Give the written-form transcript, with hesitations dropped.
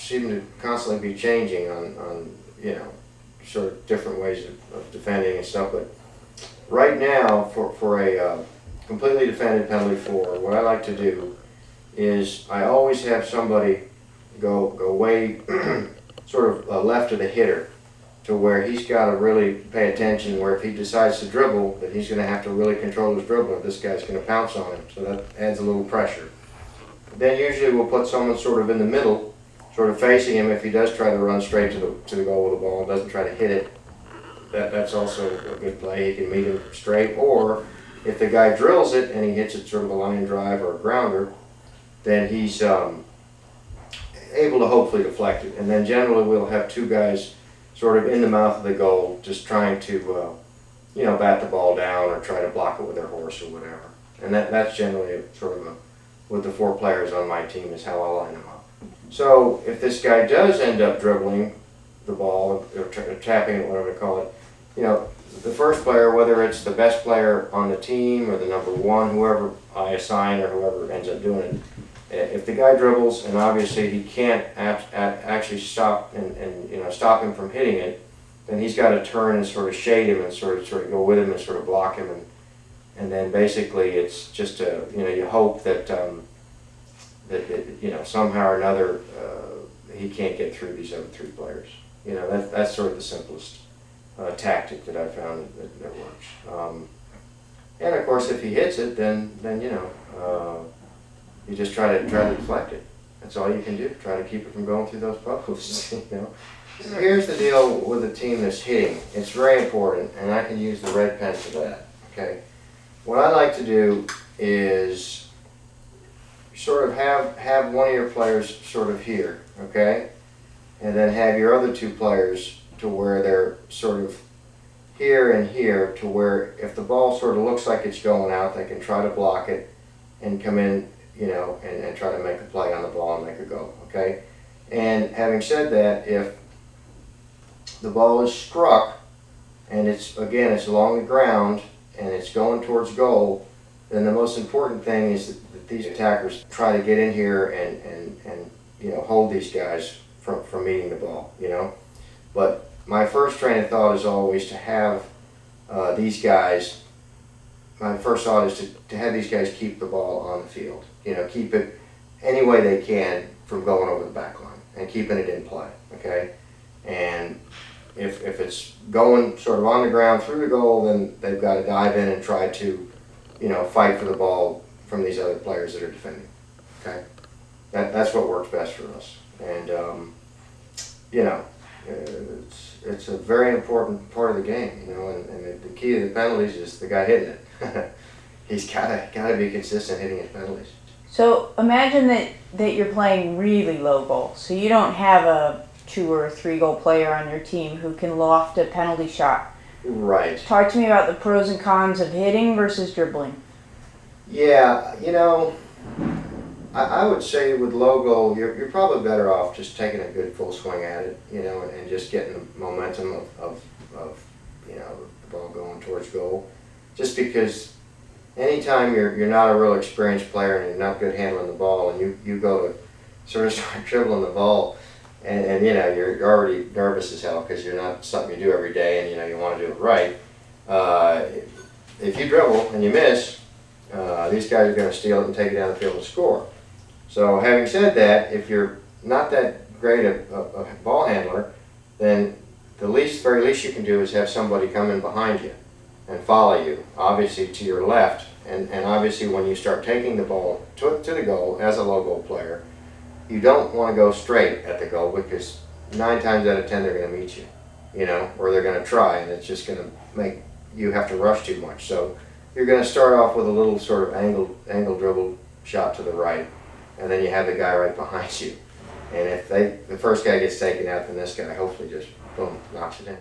seem to constantly be changing on you know, sort of different ways of defending and stuff. But right now, for a completely defended penalty four, what I like to do is I always have somebody go way sort of left of the hitter, to where he's got to really pay attention, where if he decides to dribble, that he's going to have to really control his dribble, or this guy's going to pounce on him. So that adds a little pressure. Then usually we'll put someone sort of in the middle, sort of facing him if he does try to run straight to the goal with the ball and doesn't try to hit it. That's also a good play. He can meet him straight, or if the guy drills it and he hits it sort of a line drive or a grounder, then he's able to hopefully deflect it. And then generally we'll have two guys sort of in the mouth of the goal, just trying to, you know, bat the ball down or try to block it with their horse or whatever. And that's generally sort of with the four players on my team is how I line them up. So if this guy does end up dribbling the ball or tapping it, whatever to call it, you know, the first player, whether it's the best player on the team or the number one, whoever I assign or whoever ends up doing it, if the guy dribbles and obviously he can't actually stop and you know, stop him from hitting it, then he's got to turn and sort of shade him and sort of go with him and sort of block him, and then basically it's just you know, you hope that you know, somehow or another he can't get through these other three players. You know, that's sort of the simplest tactic that I found that works. And of course, if he hits it, then you know. You just try to deflect it. That's all you can do. Try to keep it from going through those posts. You know. Here's the deal with a team that's hitting. It's very important, and I can use the red pen for that. Okay. What I like to do is sort of have one of your players sort of here, okay, and then have your other two players to where they're sort of here and here, to where if the ball sort of looks like it's going out, they can try to block it and come in, you know, and try to make a play on the ball and make a go, okay? And having said that, if the ball is struck and it's along the ground and it's going towards goal, then the most important thing is that these attackers try to get in here and you know, hold these guys from meeting the ball, you know? But my first train of thought is always to have these guys, my first thought is to have these guys keep the ball on the field. You know, keep it any way they can from going over the back line and keeping it in play, okay? And if it's going sort of on the ground through the goal, then they've got to dive in and try to, you know, fight for the ball from these other players that are defending, okay? That's what works best for us. And, you know, it's a very important part of the game, you know, and the key to the penalties is the guy hitting it. He's gotta be consistent hitting his penalties. So imagine that you're playing really low goal, so you don't have a 2 or 3 goal player on your team who can loft a penalty shot. Right. Talk to me about the pros and cons of hitting versus dribbling. Yeah, you know, I would say with low goal, you're probably better off just taking a good full swing at it, you know, and just getting the momentum of you know, the ball going towards goal. Just because anytime you're not a real experienced player and you're not good handling the ball, and you go to sort of start dribbling the ball, and you know, you're already nervous as hell because you're not something you do every day, and you know, you want to do it right. If you dribble and you miss, these guys are going to steal it and take it down the field and score. So having said that, if you're not that great a ball handler, then the very least you can do is have somebody come in behind you and follow you, obviously to your left. And obviously when you start taking the ball to the goal as a low goal player, you don't want to go straight at the goal, because 9 times out of 10 they're going to meet you, you know, or they're going to try, and it's just going to make you have to rush too much. So you're going to start off with a little sort of angle dribble shot to the right, and then you have the guy right behind you. And if the first guy gets taken out, then this guy hopefully just, boom, knocks it in.